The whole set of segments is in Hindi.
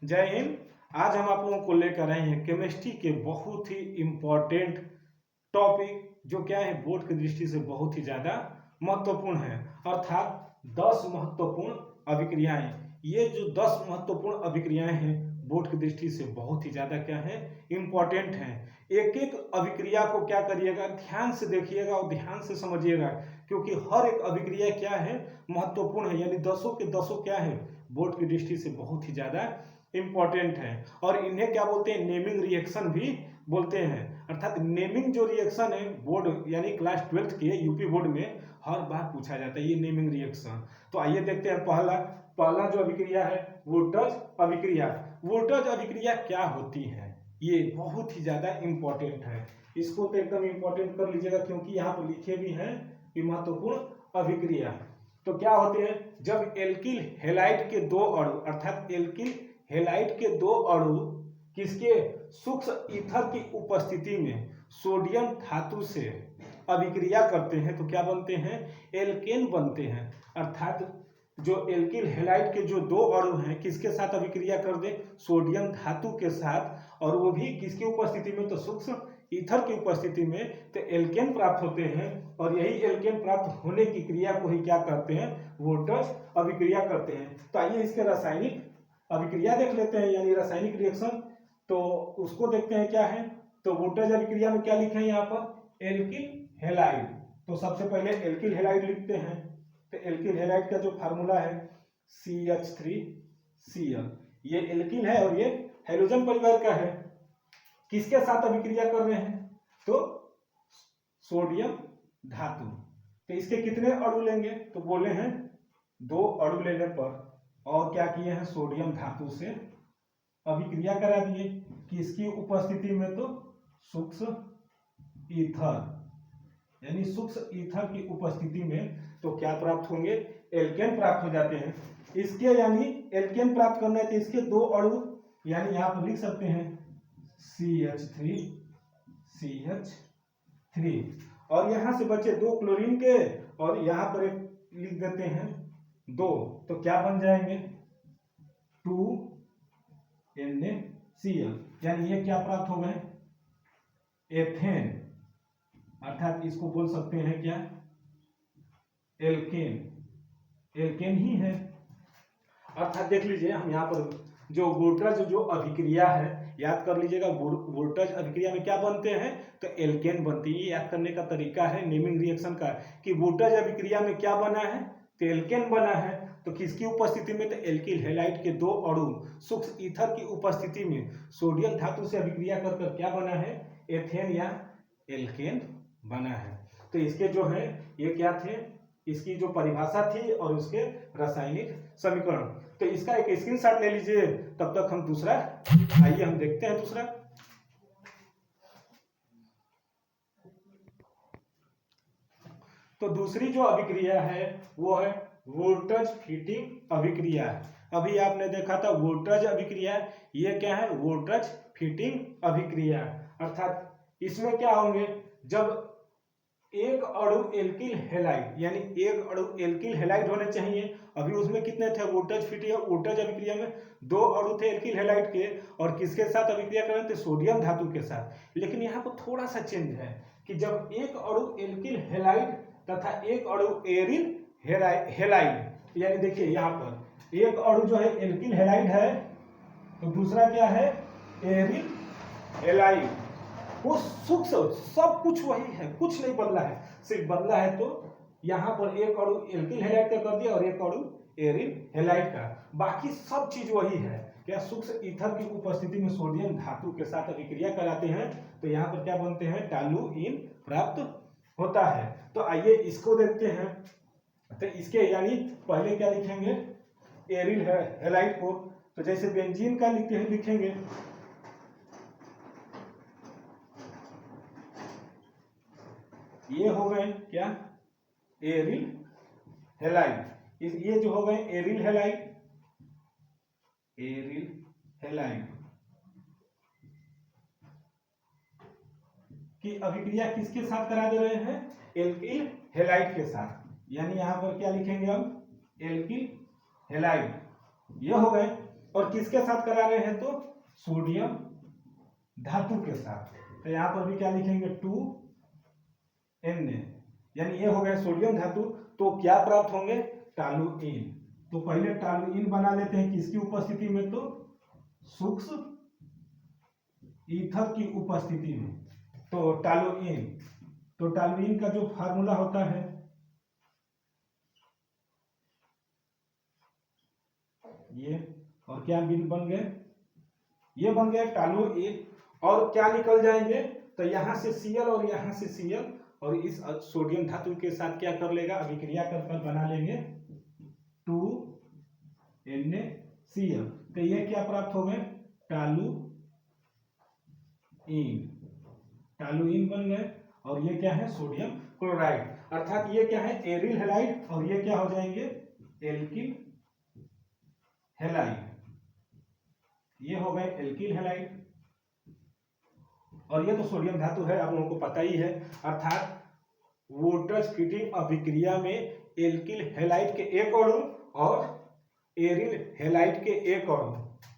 जय हिंद। आज हम आप लोगों को लेकर आए हैं केमिस्ट्री के बहुत ही इम्पोर्टेंट टॉपिक, जो क्या है बोर्ड की दृष्टि से बहुत ही ज्यादा महत्वपूर्ण है, अर्थात 10 महत्वपूर्ण अभिक्रियाएं। ये जो 10 महत्वपूर्ण अभिक्रियाएं हैं बोर्ड की दृष्टि से बहुत ही ज्यादा क्या है इम्पोर्टेंट हैं। एक एक अभिक्रिया को क्या करिएगा, ध्यान से देखिएगा और ध्यान से समझिएगा, क्योंकि हर एक अभिक्रिया क्या है महत्वपूर्ण है, यानी दसों के दसों क्या है बोर्ड की दृष्टि से बहुत ही ज्यादा इंपॉर्टेंट है। और इन्हें क्या बोलते हैं, नेमिंग रिएक्शन भी बोलते हैं। अर्थात नेमिंग जो रिएक्शन है बोर्ड यानी क्लास 12th के यूपी बोर्ड में हर बार पूछा जाता है ये नेमिंग रिएक्शन। तो आइए देखते हैं पहला जो अभिक्रिया है वोल्टेज अभिक्रिया। वोल्टेज अभिक्रिया क्या होती है, ये बहुत ही ज्यादा इंपॉर्टेंट है। इसको तो एकदम इंपॉर्टेंट कर लीजिएगा, क्योंकि यहाँ पर लिखे भी हैं कि महत्वपूर्ण अभिक्रिया। तो क्या होते हैं, जब एल्किल हैलाइड के दो अणु अर्थात एल्किल हैलाइड के दो अणु किसके सूक्ष्म ईथर की उपस्थिति में सोडियम धातु से अभिक्रिया करते हैं तो क्या बनते हैं, एल्केन बनते हैं। अर्थात जो एल्किल हैलाइड के जो दो अणु हैं किसके साथ अभिक्रिया कर दे, सोडियम धातु के साथ, और वो भी किसकी उपस्थिति में, तो सूक्ष्म ईथर की उपस्थिति में, तो एल्केन प्राप्त होते हैं। और यही एल्केन प्राप्त होने की क्रिया को ही क्या करते हैं, वोल्टेज अभिक्रिया करते हैं। तो आइए इसके रासायनिक अभिक्रिया देख लेते हैं, यानी रासायनिक रिएक्शन। तो उसको देखते हैं क्या है, तो वोल्टेज अभिक्रिया में क्या लिखे हैं यहाँ पर, एल्किल हैलाइड। तो सबसे पहले एल्किल हैलाइड लिखते हैं। तो एल्किल हैलाइड का जो फार्मूला है CH3Cl, ये एल्किल है और ये हाइड्रोजन परिवार का है। किसके साथ अभिक्रिया कर रहे हैं, तो सोडियम धातु। तो इसके कितने अणु लेंगे, तो बोले हैं 2 अणु लेने पर, और क्या किए हैं, सोडियम धातु से अभिक्रिया करा दिए कि इसकी उपस्थिति में, तो सूक्ष्म ईथर यानी सूक्ष्म ईथर की उपस्थिति में तो क्या प्राप्त होंगे, एल्केन प्राप्त हो जाते हैं। इसके यानी एल्केन प्राप्त करना है तो इसके 2 अणु यानी यहाँ पर लिख सकते हैं CH3 और यहाँ से बचे 2 क्लोरीन के, और यहाँ पर एक लिख देते हैं 2, तो क्या बन जाएंगे 2NaCl, यानी ये क्या प्राप्त हो गए, एथेन। अर्थात इसको बोल सकते हैं क्या, एल्केन। एल्केन ही है। अर्थात देख लीजिए हम यहाँ पर जो वोल्टेज जो अभिक्रिया है, याद कर लीजिएगा वोल्टेज अभिक्रिया में क्या बनते हैं, तो एल्केन बनती है। याद करने का तरीका है नेमिंग रिएक्शन का, कि वोल्टेज अभिक्रिया में क्या बना है, तो एल्केन बना है। तो किसकी उपस्थिति में, तो एल्किल हैलाइड के 2 अणु सूक्ष्म ईथर की उपस्थिति में सोडियम धातु से अभिक्रिया कर क्या बना है, एथेन या एल्केन बना है। तो इसके जो है ये क्या थे, इसकी जो परिभाषा थी और उसके रासायनिक समीकरण। तो इसका एक स्क्रीनशॉट ले लीजिए, तब तक हम दूसरा, आइए हम देखते हैं दूसरा। तो दूसरी जो अभिक्रिया है वो है वोल्टेज फिटिंग अभिक्रिया। अभी आपने देखा था वोल्टेज अभिक्रिया, ये क्या है, वोल्टेज फिटिंग अभिक्रिया। अर्थात इसमें क्या होंगे, जब एक अणु एल्किल हैलाइड यानी एक अणु एल्किल हैलाइड होने चाहिए। अभी उसमें कितने थे, वोल्टेज फिटिंग वोल्टेज अभिक्रिया में 2 अणु थे एल्किल हैलाइड के, और किसके साथ अभिक्रिया कर रहे थे, सोडियम धातु के साथ। लेकिन यहाँ पर थोड़ा सा चेंज है कि जब एक अणु एल्किल हैलाइड तथा एक अणु एरिल हैलाइड, यानी देखिए यहाँ पर एक अणु जो है एल्किल हैलाइड है, तो दूसरा क्या है, एरिल हैलाइड। वो सूक्ष्म सब कुछ वही है, कुछ नहीं बदला है, सिर्फ बदला है तो यहाँ पर एक अणु एल्किल हैलाइड का कर दिया और एक अणु एरिल हैलाइड का, बाकी सब चीज वही है। क्या, सूक्ष्म ईथर की उपस्थिति में सोडियम धातु के साथ अभिक्रिया कराते हैं तो यहाँ पर क्या बनते हैं, टॉलुइन प्राप्त होता है। तो आइए इसको देखते हैं। तो इसके यानी पहले क्या लिखेंगे, एरिल हैलाइड को, तो जैसे बेंजीन का लिखेंगे ये हो गए क्या, एरिल हैलाइड। ये जो हो गए एरिल हैलाइड, एरिल हैलाइड की अभिक्रिया किसके साथ करा दे रहे हैं, एल्किल हैलाइड के साथ। यानी यहां पर क्या लिखेंगे हम, एल्किल हैलाइड, ये हो गए। और किसके साथ करा रहे हैं, तो सोडियम धातु के साथ। तो यहाँ पर भी क्या लिखेंगे, 2Na, यानी ये हो गया सोडियम धातु। तो क्या प्राप्त होंगे, टॉलुइन। तो पहले टॉलुइन बना लेते हैं किसकी उपस्थिति में, तो सूक्ष्म ईथर की उपस्थिति में। तो टॉलुइन का जो फार्मूला होता है, ये, और क्या बिल बन गए, ये बन गया टॉलुइन। और क्या निकल जाएंगे, तो यहां से Cl और यहां से Cl, और इस सोडियम धातु के साथ क्या कर लेगा, अभिक्रिया कर बना लेंगे 2NaCl। तो ये क्या प्राप्त हो गए, टॉलुइन बन गए। और ये क्या है, सोडियम क्लोराइड। अर्थात ये क्या है, एरिल हैलाइड, और ये क्या हो जाएंगे, एल्किल हैलाइड। ये हो गए एल्किल हैलाइड। और ये तो सोडियम धातु है, आप लोगों को पता ही है। अर्थात वोल्टेज फिटिंग अभिक्रिया में एल्किल हैलाइड के एक अणु और एरिल हैलाइड के एक अणु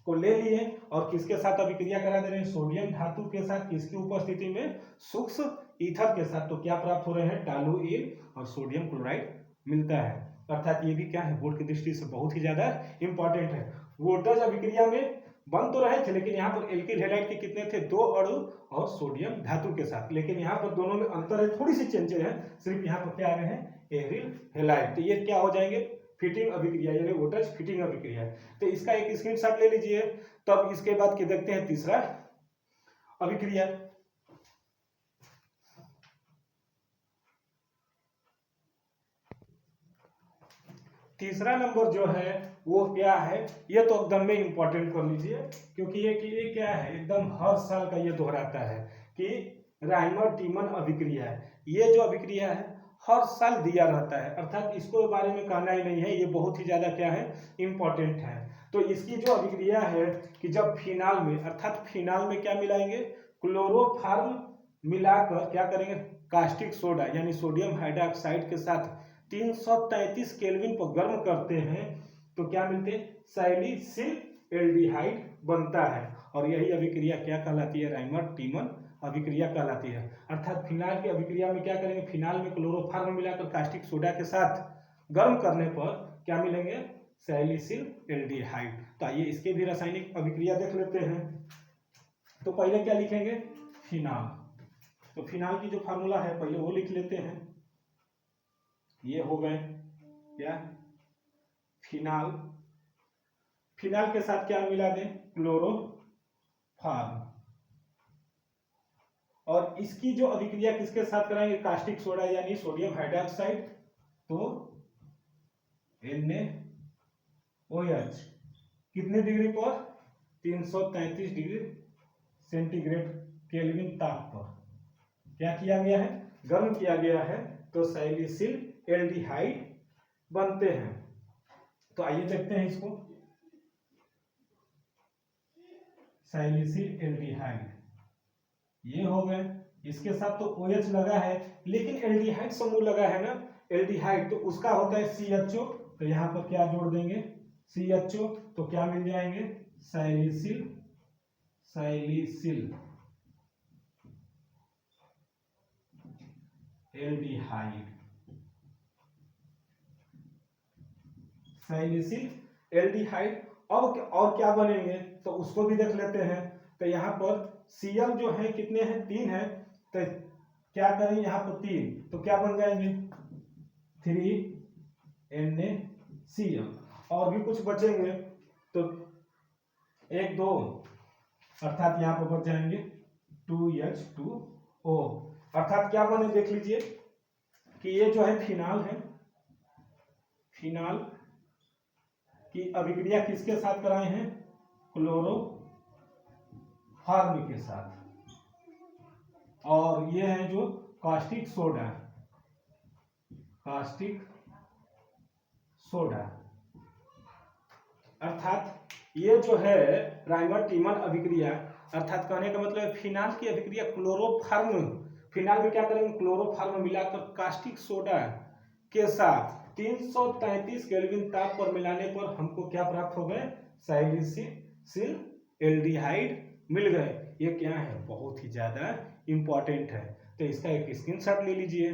को ले लिए और किसके साथ अभिक्रिया करा दे रहे हैं, सोडियम धातु के साथ, किसकी उपस्थिति में, सूक्ष्म ईथर के साथ। तो क्या प्राप्त हो रहे हैं, टॉलुइन और सोडियम क्लोराइड मिलता है। अर्थात ये भी क्या है, बोर्ड की दृष्टि से बहुत ही ज्यादा इंपॉर्टेंट है। वोल्टेज अभिक्रिया में बन तो रहे थे, लेकिन यहाँ पर एल्किल हैलाइड के कितने थे, 2 अणु और सोडियम धातु के साथ। लेकिन यहाँ पर दोनों में अंतर है, थोड़ी सी चेंजेस है, सिर्फ यहाँ पर क्या आ रहे हैं, एरिल हैलाइड। तो ये क्या हो जाएंगे, फिटिंग अभिक्रिया, यानी वोल्टेज फिटिंग अभिक्रिया। तो इसका एक स्क्रीनशॉट ले लीजिए। तब इसके बाद के देखते हैं तीसरा अभिक्रिया। तीसरा नंबर जो है वो क्या है, ये तो एकदम में इंपॉर्टेंट कर लीजिए, क्योंकि ये क्या है, एकदम हर साल का ये दोहराता है कि राइमर टीमन अभिक्रिया है। ये जो अभिक्रिया है हर साल दिया रहता है, अर्थात इसको बारे में कहना ही नहीं है, ये बहुत ही ज्यादा क्या है, इंपॉर्टेंट है। तो इसकी जो अभिक्रिया है कि जब फिनाल में, अर्थात फिनाल में क्या मिलाएंगे, क्लोरोफॉर्म मिलाकर क्या करेंगे, कास्टिक सोडा यानी सोडियम हाइड्रोक्साइड के साथ 333 केल्विन पर गर्म करते हैं, तो क्या मिलते हैं, सैलिसिल एल्डिहाइड बनता है। और यही अभिक्रिया क्या कहलाती है, राइमर टीमन अभिक्रिया कहलाती है। अर्थात फिनाल की अभिक्रिया में क्या करेंगे, फिनाल में क्लोरोफॉर्म मिलाकर कास्टिक सोडा के साथ गर्म करने पर क्या मिलेंगे, सैलिसिल एल्डिहाइड। तो आइए इसके भी रासायनिक अभिक्रिया देख लेते हैं। तो पहले क्या लिखेंगे, फिनाल। तो फिनाल की जो फार्मूला है पहले वो लिख लेते हैं। ये हो गए क्या, फिनाल। फिनाल के साथ क्या मिला दें, क्लोरोफॉर्म। और इसकी जो अभिक्रिया किसके साथ कराएंगे, कास्टिक सोडा यानी सोडियम हाइड्रोक्साइड। तो NaOH कितने डिग्री पर, 333 डिग्री सेंटीग्रेड केल्विन ताप पर क्या किया गया है, गर्म किया गया है। तो सैलिसिल एल्डिहाइड बनते हैं। तो आइए देखते हैं इसको, सैलिसिल एल्डिहाइड ये हो गए। इसके साथ तो OH लगा है, लेकिन एल्डिहाइड समूह लगा है ना, एल्डिहाइड, तो उसका होता है CHO। तो यहाँ पर क्या जोड़ देंगे, CHO। तो क्या मिल जाएंगे, सैलिसिल एल्डिहाइड, सैलिसिल एल्डिहाइड। और क्या बनेंगे, तो उसको भी देख लेते हैं। तो यहाँ पर Cl जो है कितने हैं, 3 है। तो क्या करें, यहाँ पर 3, तो क्या बन जाएंगे, 3NaCl। और भी कुछ बचेंगे, तो 1 2, अर्थात यहाँ पर बच जाएंगे 2H2O। अर्थात क्या बने, देख लीजिए कि ये जो है फिनाल है, फिनाल की अभिक्रिया किसके साथ कराए हैं, क्लोरोफॉर्म के साथ। और ये है जो कास्टिक सोडा, अर्थात ये जो है राइमर टीमन अभिक्रिया, अर्थात कहने का मतलब फिनाल की अभिक्रिया क्लोरोफॉर्म, फिनाल में क्या करेंगे, क्लोरोफॉर्म मिलाकर कास्टिक सोडा के साथ 333 केल्विन ताप पर मिलाने पर हमको क्या प्राप्त हो गए, सैलिसिल एल्डिहाइड मिल गए। ये क्या है, बहुत ही ज्यादा इंपॉर्टेंट है, तो इसका एक स्क्रीनशॉट ले लीजिए।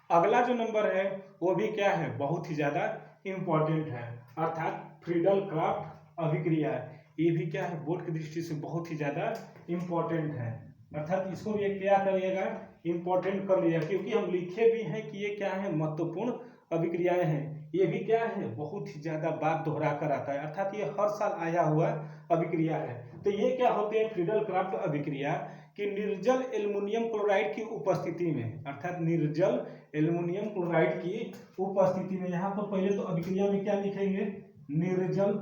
अगला जो नंबर है वो भी क्या है, बहुत ही ज्यादा इंपॉर्टेंट है, अर्थात फ्रीडल क्राफ्ट अभिक्रिया। ये भी क्या है, बोर्ड की दृष्टि से बहुत ही ज्यादा इंपॉर्टेंट है, अर्थात इसको भी क्या करिएगा, इंपॉर्टेंट कर लिया, क्योंकि हम लिखे भी हैं कि ये क्या है, महत्वपूर्ण अभिक्रियाएं हैं। ये भी क्या है, बहुत ही ज्यादा बार दोहरा कर आता है, अर्थात ये हर साल आया हुआ अभिक्रिया है। तो ये क्या होते हैं, फ्रीडल क्राफ्ट अभिक्रिया कि निर्जल एल्युमिनियम क्लोराइड की उपस्थिति में, अर्थात निर्जल एल्युमिनियम क्लोराइड की उपस्थिति में, यहाँ पर पहले तो अभिक्रिया में क्या लिखेंगे, निर्जल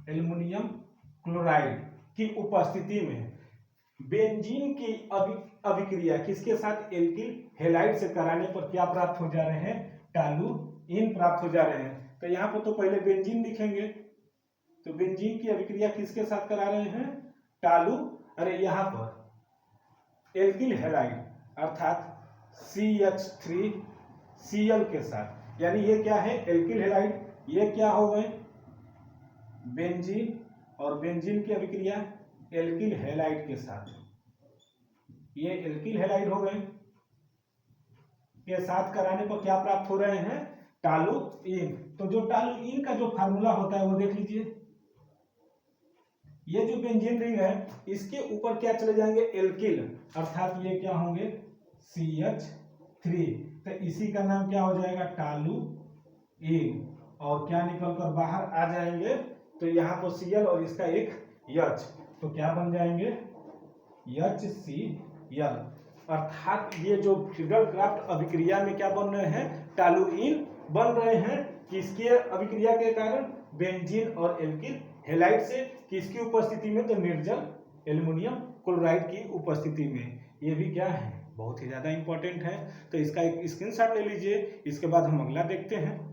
एल्युमिनियम क्लोराइड की उपस्थिति में बेंजीन की अभिक्रिया किसके साथ, एल्किल हैलाइड से कराने पर क्या प्राप्त हो जा रहे हैं, टॉलुइन प्राप्त हो जा रहे हैं। तो यहाँ पर तो पहले बेंजीन लिखेंगे, तो बेंजीन की अभिक्रिया किसके साथ करा रहे हैं, यहाँ पर एल्किल हैलाइड अर्थात CH3Cl के साथ, यानी ये क्या है, एल्किल हैलाइड, ये क्या हो गए, बेंजीन, और बेंजीन की अभिक्रिया एल्किल हैलाइड के साथ, ये एल्किल हैलाइड हो गए, के साथ कराने पर क्या प्राप्त हो रहे हैं, टॉलुइन। तो जो टॉलुइन का जो फार्मूला होता है वो देख लीजिए, ये जो बेंजीन रिंग है इसके ऊपर क्या चले जाएंगे, एल्किल, अर्थात ये क्या होंगे, CH3, तो इसी का नाम क्या हो जाएगा, टॉलुइन, और क्या निकल कर बाहर आ जाएंगे, तो यहाँ पर Cl और इसका एक H, तो क्या बन जाएंगे, HCl, अर्थात ये जो फ्रीडल क्राफ्ट अभिक्रिया में क्या बन रहे हैं, टॉलुइन बन रहे हैं, किसके अभिक्रिया के कारण, बेंजीन और एल्किल हैलाइड से, किसकी उपस्थिति में, तो निर्जल एल्युमिनियम क्लोराइड की उपस्थिति में। ये भी क्या है, बहुत ही ज्यादा इंपॉर्टेंट है, तो इसका एक स्क्रीनशॉट ले लीजिए। इसके बाद हम अगला देखते हैं।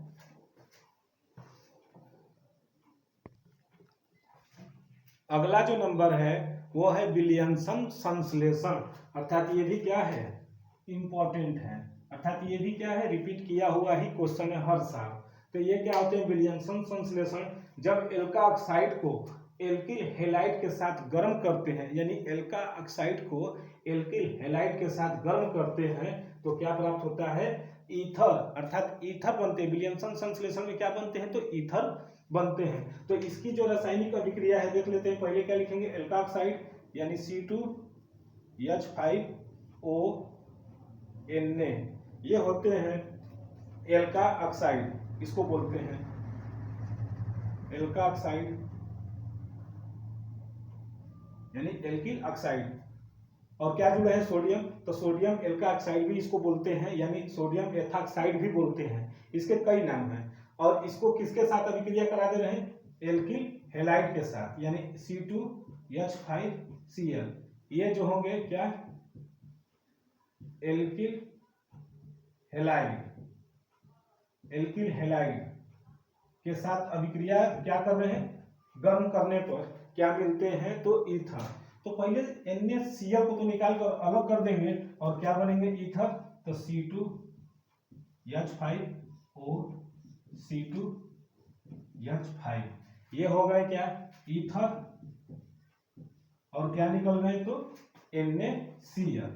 अगला जो नंबर है वो है विलियमसन संश्लेषण, अर्थात ये भी क्या है, इंपॉर्टेंट है, अर्थात ये भी क्या है, रिपीट किया हुआ ही क्वेश्चन है हर साल। तो ये क्या होते हैं, विलियमसन संश्लेषण, जब एल्का ऑक्साइड को एल्किल हैलाइड के साथ गर्म करते हैं, यानी एल्का ऑक्साइड को एल्किल हैलाइड के साथ गर्म करते हैं, तो क्या प्राप्त होता है, ईथर, अर्थात ईथर बनते हैं। विलियमसन संश्लेषण में क्या बनते हैं, तो ईथर बनते हैं। तो इसकी जो रासायनिक अभिक्रिया है देख लेते हैं। पहले क्या लिखेंगे, एल्का ऑक्साइड यानी C2H5O, ये होते हैं एल्का ऑक्साइड, इसको बोलते हैं एल्का ऑक्साइड यानी एल्किल ऑक्साइड। और क्या जुड़ा है, सोडियम, तो सोडियम एल्का ऑक्साइड भी इसको बोलते हैं, यानी सोडियम एथॉक्साइड भी बोलते हैं, इसके कई नाम हैं। और इसको किसके साथ अभिक्रिया करा दे रहे हैं, एल्किल हैलाइड के साथ, यानी C2H5Cl, ये जो होंगे क्या, एल्किल हैलाइड के साथ अभिक्रिया क्या कर रहे हैं, गर्म करने पर क्या मिलते हैं, तो ईथर। तो पहले NaCl को तो निकाल कर अलग कर देंगे और क्या बनेंगे, ईथर, तो C2H5O C2H5, ये हो गए क्या, ईथर, और क्या निकल गए, तो NaCl,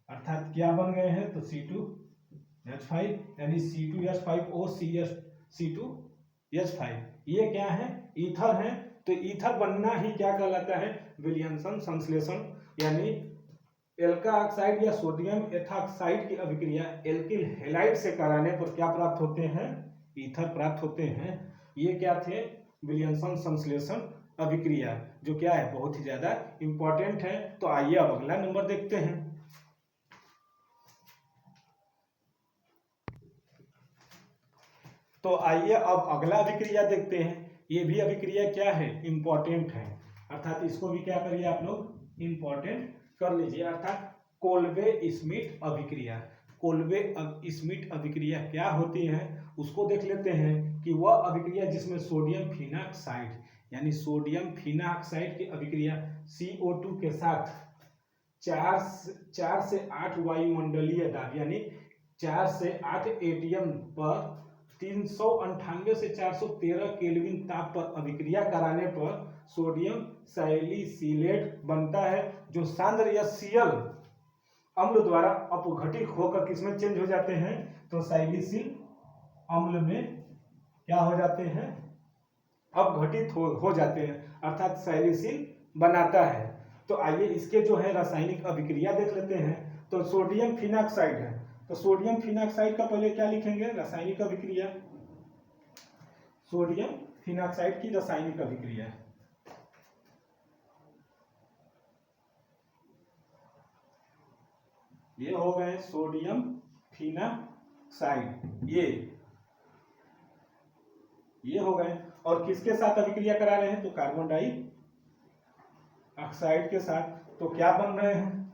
अर्थात क्या बन गए हैं, तो C2H5 यानी C2H5O C2H5, ये क्या है, ईथर है। तो ईथर बनना ही क्या कहलाता है, विलियमसन संश्लेषण, यानी एल्का ऑक्साइड या सोडियम एथॉक्साइड की अभिक्रिया एल्किल हैलाइड से कराने पर क्या प्राप्त होते हैं, ईथर प्राप्त होते हैं। ये क्या थे, विलियमसन संश्लेषण अभिक्रिया, जो क्या है, बहुत ही ज्यादा इंपॉर्टेंट है। तो आइए अब अगला नंबर देखते हैं। तो आइए अब अगला अभिक्रिया देखते हैं। ये भी अभिक्रिया क्या है, इंपॉर्टेंट है, अर्थात इसको भी क्या करिए आप लोग, इंपॉर्टेंट कर लीजिए, अर्थात कोल्बे स्मिथ अभिक्रिया। कोल्बे स्मिथ अभिक्रिया क्या होती है उसको देख लेते हैं, कि वह अभिक्रिया जिसमें सोडियम फिनॉक्साइड यानी सोडियम फिनाक्साइड की अभिक्रिया CO2 के साथ 4 से 8 वायुमंडलीय दाब यानी 4 से 8 एटीएम पर 398 से 413 केल्विन ताप पर अभिक्रिया कराने पर सोडियम सैलिसिलेट बनता है, जो सांद्र HCl अम्ल द्वारा अपघटित होकर किसमें चेंज हो जाते हैं, तो सैलिसिल अम्ल में क्या हो जाते हैं, अपघटित हो जाते हैं, अर्थात सैलिसिल बनाता है। तो आइए इसके जो है रासायनिक अभिक्रिया देख लेते हैं। तो सोडियम फिनाक्साइड है, तो सोडियम फिनाक्साइड का पहले क्या लिखेंगे, रासायनिक अभिक्रिया। सोडियम फिनाक्साइड की रासायनिक अभिक्रिया, ये हो गए सोडियम फिनाक्साइड, ये हो गए। और किसके साथ अभिक्रिया करा रहे हैं, तो कार्बन डाइऑक्साइड के साथ। तो क्या बन रहे हैं,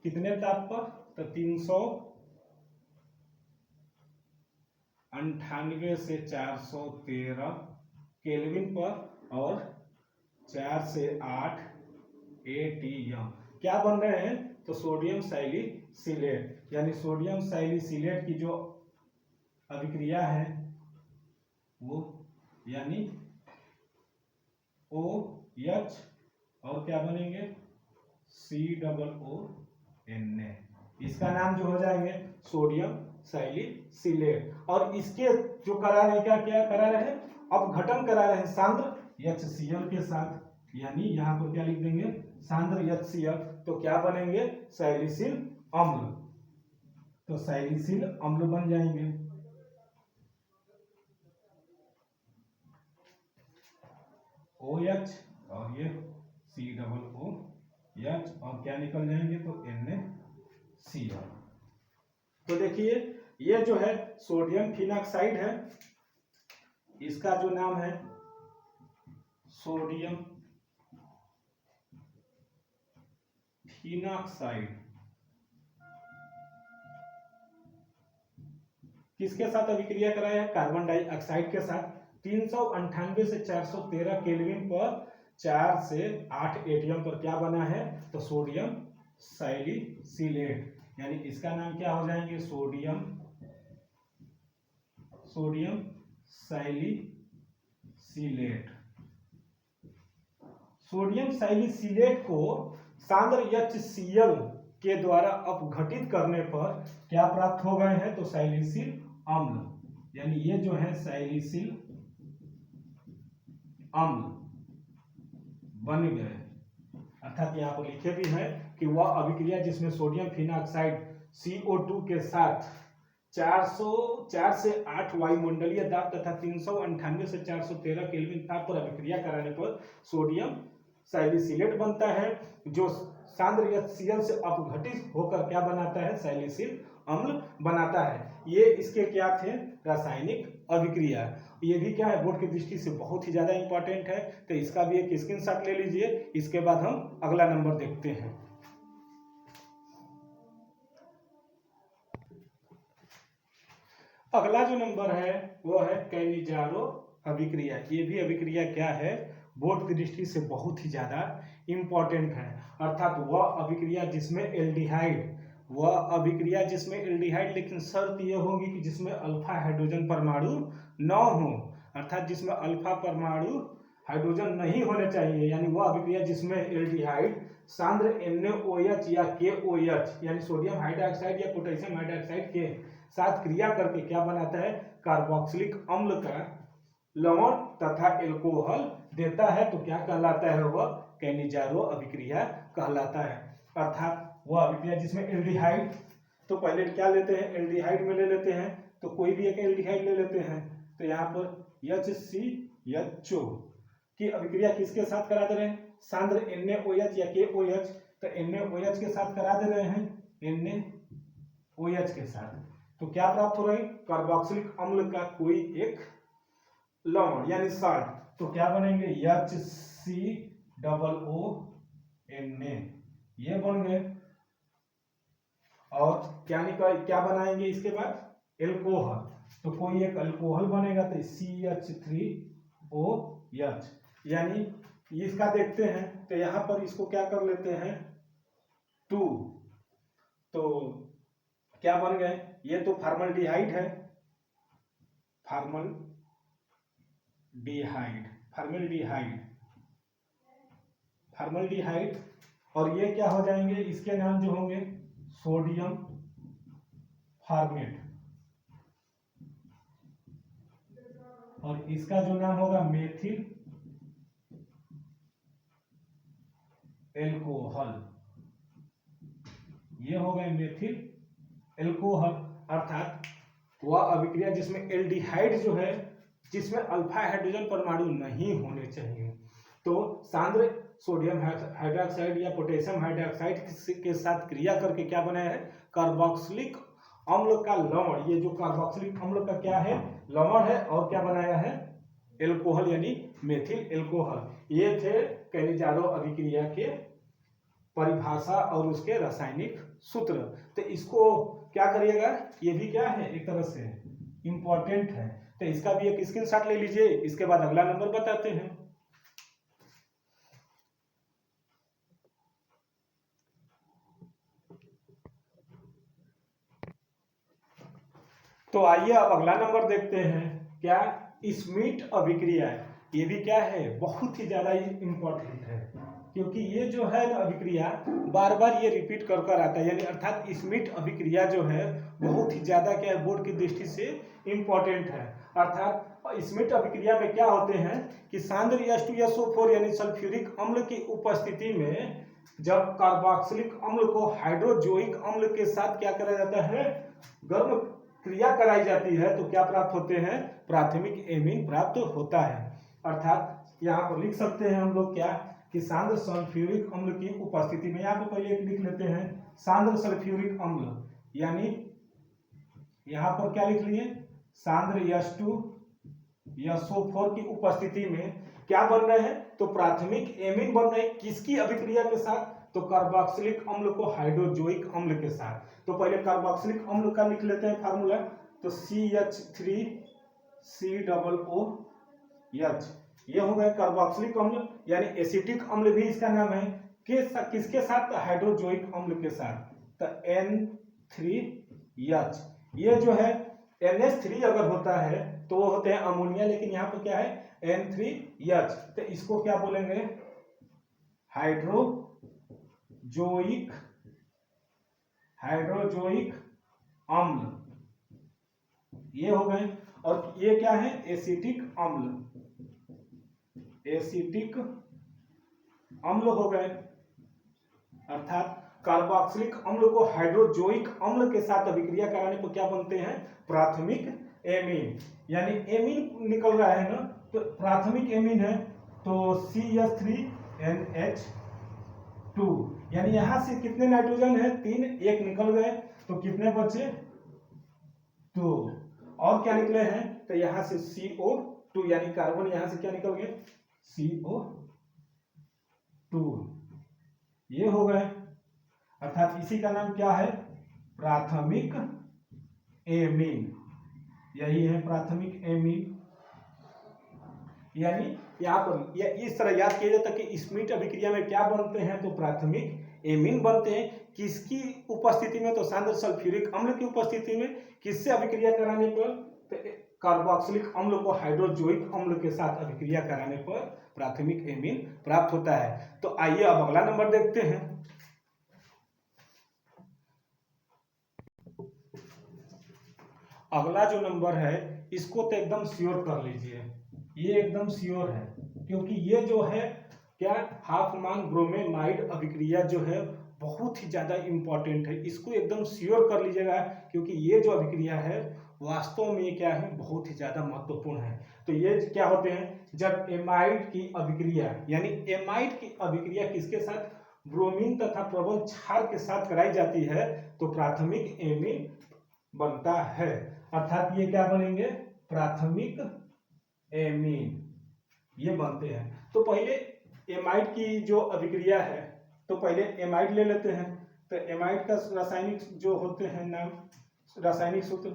कितने ताप पर, तो 398 से 413 केल्विन पर और 4 से 8 एटीएम क्या बन रहे हैं, तो सोडियम सैलिसिलेट, यानी सोडियम सैलिसिलेट की जो अभिक्रिया है वो यानी OH और क्या बनेंगे, COONA, इसका नाम जो हो जाएंगे सोडियम सैलिसिलेट। और इसके जो करा रहे क्या क्या करा रहे हैं, अपघटन करा रहे हैं सांद्र HCl के साथ, यानी यहाँ पर क्या लिख देंगे, सांद्र HCl, तो क्या बनेंगे, सैलिसिल अम्ल, तो सैलिसिल अम्ल बन जाएंगे। OH और ये COOH और क्या निकल जाएंगे, तो NaCl। तो देखिए ये जो है सोडियम फिनाक्साइड है, इसका जो नाम है सोडियम फिनाक्साइड, किसके साथ अभिक्रिया कराया है, कार्बन डाइऑक्साइड के साथ। 398 से 413 केल्विन पर 4 से 8 एटीएम पर क्या बना है, तो सोडियम सैलिसिलेट, यानी इसका नाम क्या हो जाएंगे, सोडियम सैलिसिलेट। सोडियम सैलिसिलेट को सांद्र HCl के द्वारा अपघटित करने पर क्या प्राप्त हो गए हैं, तो सैलिसिल अम्ल, यानी ये जो है सैलिसिल अम्ल बन गए। अर्थात यहाँ पर लिखे भी है कि वह अभिक्रिया जिसमें सोडियम फिनाक्साइड CO2 के साथ 4 से 8 वायुमंडलीय दाब तथा 398 से 413 केल्विन ताप पर अभिक्रिया कराने पर सोडियम सैलिसिलेट बनता है, जो सांद्र HCl से अपघटित होकर क्या बनाता है, सैलिसिल अम्ल बनाता है। ये इसके क्या थे, रासायनिक अभिक्रिया। ये भी क्या है, बोर्ड की दृष्टि से बहुत ही ज्यादा इंपॉर्टेंट है, तो इसका भी एक स्क्रीनशॉट ले लीजिए। इसके बाद हम अगला नंबर देखते हैं। अगला जो नंबर है वो है कैनिजारो अभिक्रिया। ये भी अभिक्रिया क्या है, बोर्ड की दृष्टि से बहुत ही ज्यादा इंपॉर्टेंट है, अर्थात वह अभिक्रिया जिसमें एल्डिहाइड, लेकिन शर्त यह होगी कि जिसमें अल्फा हाइड्रोजन परमाणु न हो, अर्थात जिसमें अल्फा परमाणु हाइड्रोजन नहीं होने चाहिए, यानी वह अभिक्रिया जिसमें एल्डिहाइड सांद्र NaOH या KOH यानी सोडियम हाइड्रोक्साइड या पोटेशियम हाइड्रोक्साइड के साथ क्रिया करके क्या बनाता है, कार्बोक्सिलिक अम्ल का लवण तथा एल्कोहल देता है, तो क्या कहलाता है, वह कैनिजारो अभिक्रिया कहलाता है। अर्थात वह अभिक्रिया जिसमें एल्डिहाइड, तो पहले क्या लेते हैं, एल्डिहाइड में ले लेते हैं, तो कोई भी एक एल्डिहाइड ले लेते हैं, तो यहाँ पर HCHO की अभिक्रिया किसके साथ करा दे रहे हैं, सांद्र NaOH या KOH, तो NaOH के साथ करा दे रहे हैं, NaOH के साथ, तो क्या प्राप्त हो रही, कार्बोक्सिलिक अम्ल का कोई एक लवण यानी साल्ट, तो क्या बनेंगे, HCOONA, ये बन गए। और क्या बनाएंगे इसके बाद, एल्कोहल, तो कोई एक अल्कोहल बनेगा, तो CH3 ओ एच, यानी इसका देखते हैं तो यहाँ पर इसको क्या कर लेते हैं 2, तो क्या बन गए, ये तो फॉर्मल्डिहाइड है, फॉर्मल्डिहाइड, और ये क्या हो जाएंगे, इसके नाम जो होंगे सोडियम फॉर्मेट, और इसका जो नाम होगा मेथिल एल्कोहल, ये हो गए मेथिल एल्कोहल। अर्थात वह अभिक्रिया जिसमें एल्डिहाइड जो है, जिसमें अल्फा हाइड्रोजन परमाणु नहीं होने चाहिए, तो सांद्र सोडियम हाइड्रोक्साइड या पोटेशियम हाइड्रोक्साइड के साथ क्रिया करके क्या बनाया है, कार्बोक्सिलिक अम्ल का लवण, ये जो कार्बोक्सिलिक अम्ल का क्या है, लवण है, और क्या बनाया है, एल्कोहल यानी मेथिल एल्कोहल। ये थे कैनिजारो अभिक्रिया के परिभाषा और उसके रासायनिक सूत्र। तो इसको क्या करिएगा, ये भी क्या है एक तरह से इंपॉर्टेंट है, तो इसका भी एक स्क्रीनशॉट ले लीजिए, इसके बाद अगला नंबर बताते हैं। तो आइए अब अगला नंबर देखते हैं, क्या, स्मिट अभिक्रिया, ये भी क्या है, बहुत ही ज्यादा इंपॉर्टेंट है, क्योंकि ये जो है ना अभिक्रिया बार बार ये रिपीट कर कर आता है, यानी अर्थात स्मिट अभिक्रिया जो है बहुत ही ज्यादा क्या है, बोर्ड की दृष्टि से इंपॉर्टेंट है। अर्थात स्मिट अभिक्रिया में क्या होते हैं कि सांद्र H2SO4 यानी सल्फ्यूरिक अम्ल की उपस्थिति में जब कार्बोक्सिलिक अम्ल को हाइड्रोजोइक अम्ल के साथ क्या करा जाता है, गर्म क्रिया कराई जाती है, तो क्या प्राप्त होते हैं, प्राथमिक एमीन प्राप्त होता है। अर्थात यहाँ पर लिख सकते हैं हम लोग क्या, कि सांद्र सल्फ्यूरिक अम्ल की उपस्थिति में, यहाँ पे पहले एक लिख लेते हैं सांद्र सल्फ्यूरिक अम्ल, यानी यहाँ पर क्या लिख लिए, सांद्र H2SO4 की उपस्थिति में क्या बन रहे हैं, तो प्राथमिक एमीन बन रहे हैं, किसकी अभिक्रिया के साथ, तो कार्बोक्सिलिक अम्ल को हाइड्रोजोइक अम्ल के साथ। तो पहले कार्बोक्सिलिक अम्ल का लिख लेते हैं फार्मूला, तो CH3COOH, ये हो गए कार्बोक्सिलिक अम्ल, यानी एसिटिक अम्ल भी इसका नाम है, किसके साथ, हाइड्रोजोइक अम्ल के साथ, तो N3H, ये जो है NH3 अगर होता है तो वो होते हैं अमोनिया, लेकिन यहाँ पर क्या है N3H, तो इसको क्या बोलेंगे, हाइड्रोजोइक अम्ल, ये हो गए। और ये क्या है, एसिटिक अम्ल हो गए। अर्थात कार्बोक्सिलिक अम्ल को हाइड्रोजोइक अम्ल के साथ अभिक्रिया कराने पर क्या बनते हैं, प्राथमिक एमीन, यानी एमीन निकल रहा है ना, तो प्राथमिक एमीन है, तो CH3NH2, यानी यहां से कितने नाइट्रोजन है, 3, एक निकल गए, तो कितने बचे, 2, और क्या निकले हैं, तो यहां से CO2, यानी कार्बन यहां से क्या निकल गए, CO2, ये हो गए। अर्थात इसी का नाम क्या है, प्राथमिक एमीन, यही है प्राथमिक एमीन। यानी यहाँ पर इस तरह याद किया जाता है कि स्मिट अभिक्रिया में क्या बनते हैं, तो प्राथमिक एमीन बनते हैं, किसकी उपस्थिति में, तो सांद्र सल्फ्यूरिक अम्ल की उपस्थिति में, किससे अभिक्रिया कराने पर, तो कार्बोक्सिलिक अम्ल को हाइड्रोजोइक अम्ल के साथ अभिक्रिया कराने पर प्राथमिक एमीन प्राप्त होता है। तो आइए अब अगला नंबर देखते हैं। अगला जो नंबर है इसको तो एकदम श्योर कर लीजिए, ये एकदम श्योर है, क्योंकि ये जो है क्या, हाफमान ब्रोमेमाइड अभिक्रिया जो है बहुत ही ज्यादा इंपॉर्टेंट है, इसको एकदम श्योर कर लीजिएगा, क्योंकि ये जो अभिक्रिया है वास्तव में क्या है, बहुत ही ज्यादा महत्वपूर्ण है। तो ये क्या होते हैं, जब एमाइड की अभिक्रिया, यानी एमाइड की अभिक्रिया किसके साथ, ब्रोमीन तथा प्रबल क्षार के साथ कराई जाती है, तो प्राथमिक एमीन बनता है। अर्थात ये क्या बनेंगे, प्राथमिक एमीन, ये बनते हैं। तो पहले एमाइड की जो अभिक्रिया है, तो पहले एमाइड ले लेते हैं। तो एमाइड का रासायनिक जो होते हैं नाम, रासायनिक सूत्र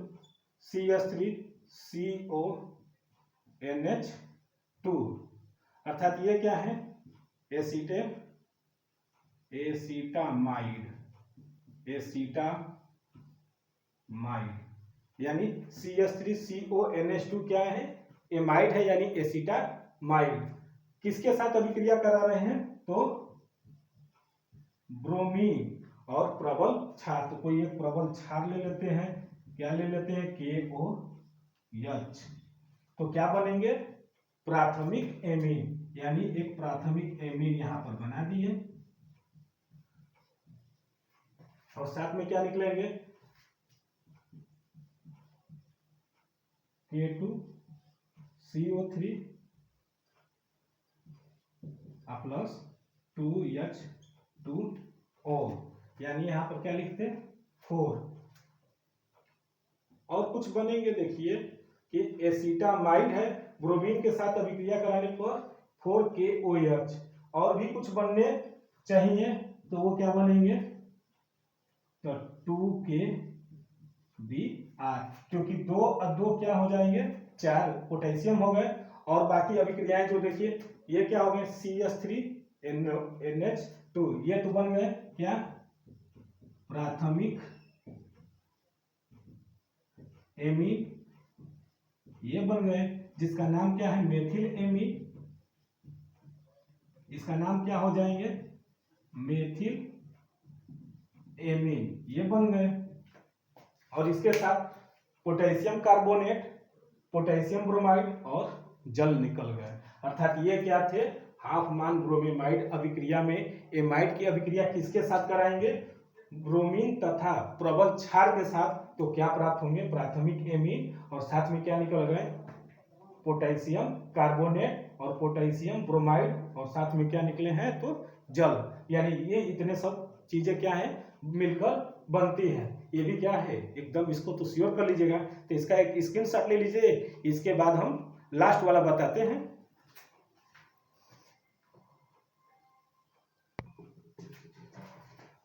CH3CONH टू, अर्थात ये क्या है, एसीटामाइड, यानी CH3CONH2 क्या है, एमाइड है, यानी एसीटामाइड। किसके साथ अभिक्रिया करा रहे हैं, तो ब्रोमीन और प्रबल क्षार। तो कोई एक प्रबल क्षार ले लेते हैं, क्या ले लेते हैं, KOH। तो क्या बनेंगे, प्राथमिक एमीन, यानी एक प्राथमिक एमीन यहां पर बना दिए, और साथ में क्या निकलेंगे, K2CO3 प्लस 2H2O, यानी यहां पर क्या लिखते हैं, 4। और कुछ बनेंगे, देखिए कि एसीटामाइड है, ब्रोमीन के साथ अभिक्रिया कराने पर 4KOH, और भी कुछ बनने चाहिए, तो वो क्या बनेंगे, तो 2KBr, क्योंकि दो और दो क्या हो जाएंगे, 4 पोटेशियम हो गए। और बाकी अभिक्रियाएं जो देखिए, ये क्या हो गए, CH3NH2, ये तो बन गए क्या, प्राथमिक एमीन, ये बन गए, जिसका नाम क्या है, मेथिल एमीन, इसका नाम क्या हो जाएंगे, मेथिल एमीन, ये बन गए। और इसके साथ पोटेशियम कार्बोनेट, पोटेशियम ब्रोमाइड और जल निकल गए, अर्थात ये क्या थे, हाफ मान ब्रोमीमाइड अभिक्रिया में एमाइड की अभिक्रिया किसके साथ कराएंगे, ब्रोमीन तथा प्रबल क्षार के साथ, तो क्या प्राप्त होंगे, प्राथमिक एमीन, और साथ में क्या निकल गए, पोटेशियम कार्बोनेट और पोटेशियम ब्रोमाइड, और साथ में क्या निकले हैं, तो जल। यानी ये इतने सब चीजें क्या है, मिलकर बनती है। ये भी क्या है, एकदम इसको तो श्योर कर लीजिएगा। तो इसका एक स्क्रीनशॉट ले लीजिए, इसके बाद हम लास्ट वाला बताते हैं।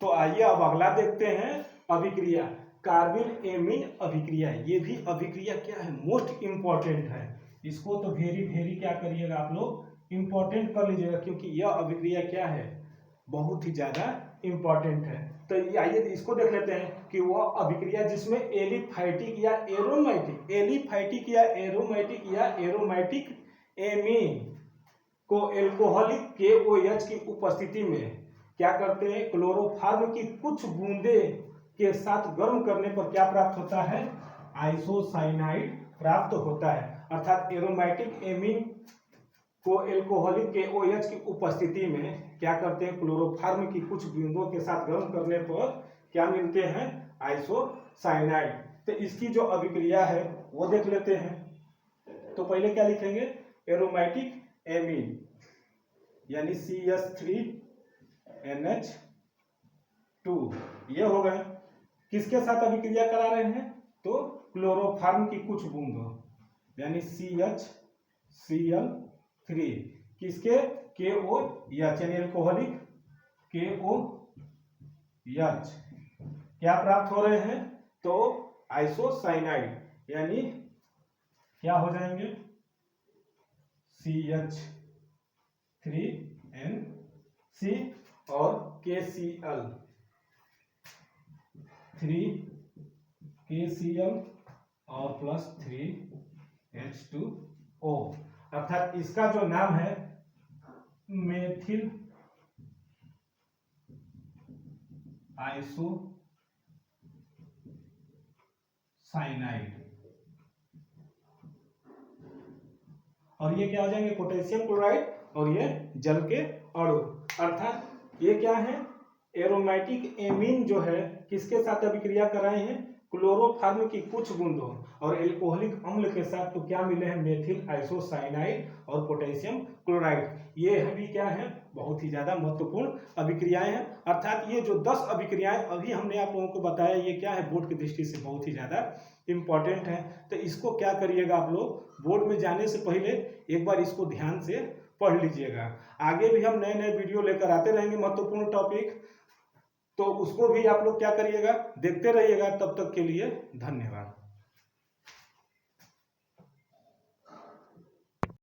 तो आइए अब अगला देखते हैं, अभिक्रिया कार्बिल एमीन अभिक्रिया। ये भी अभिक्रिया क्या है, मोस्ट इंपॉर्टेंट है, इसको तो वेरी क्या करिएगा आप लोग, इंपॉर्टेंट कर लीजिएगा, क्योंकि यह अभिक्रिया क्या है, बहुत ही ज्यादा इंपॉर्टेंट है। तो आइए इसको देख लेते हैं कि वह अभिक्रिया जिसमें एलिफैटिक या एरोमेटिक एमीन को एल्कोहलिक KOH की उपस्थिति में क्या करते हैं, क्लोरोफॉर्म की कुछ बूंदे के साथ गर्म करने पर क्या प्राप्त होता है, आइसोसाइनाइड प्राप्त होता है। अर्थात एरोमेटिक एमीन को एल्कोहलिक KOH की उपस्थिति में क्या करते हैं, क्लोरोफॉर्म की कुछ बूंदों के साथ गर्म करने पर क्या मिलते हैं, आइसोसाइनाइड। तो इसकी जो अभिक्रिया है वो देख लेते हैं। तो पहले क्या लिखेंगे, एरोमेटिक एमीन यानी CH3NH2, ये हो गए, किसके साथ अभिक्रिया करा रहे हैं, तो क्लोरोफॉर्म की कुछ बूंदों, यानी CHCl3, किसके, KOH, यानी एल्कोहलिक KOH, क्या प्राप्त हो रहे हैं, तो आइसोसाइनाइड, यानी क्या हो जाएंगे, CH3NC और KCl और प्लस 3H2O, अर्थात इसका जो नाम है मेथिल आइसोसाइनाइड। और ये क्या हो जाएंगे, पोटेशियम क्लोराइड, और ये जल के अणु। अर्थात ये क्या है, एरोमेटिक एमीन जो है किसके साथ अभिक्रिया कराए हैं, क्लोरोफॉर्म की कुछ बूंदों और एल्कोहलिक अम्ल के साथ, तो क्या मिले हैं, मेथिल आइसोसाइनाइड और पोटेशियम क्लोराइड। ये भी क्या है, बहुत ही ज्यादा महत्वपूर्ण अभिक्रियाएं हैं। अर्थात ये जो 10 अभिक्रियाएं अभी हमने आप लोगों को बताया, ये क्या है, बोर्ड की दृष्टि से बहुत ही ज्यादा इंपॉर्टेंट है। तो इसको क्या करिएगा आप लोग, बोर्ड में जाने से पहले एक बार इसको ध्यान से पढ़ लीजिएगा। आगे भी हम नए वीडियो लेकर आते रहेंगे महत्वपूर्ण टॉपिक, तो उसको भी आप लोग क्या करिएगा, देखते रहिएगा। तब तक के लिए धन्यवाद।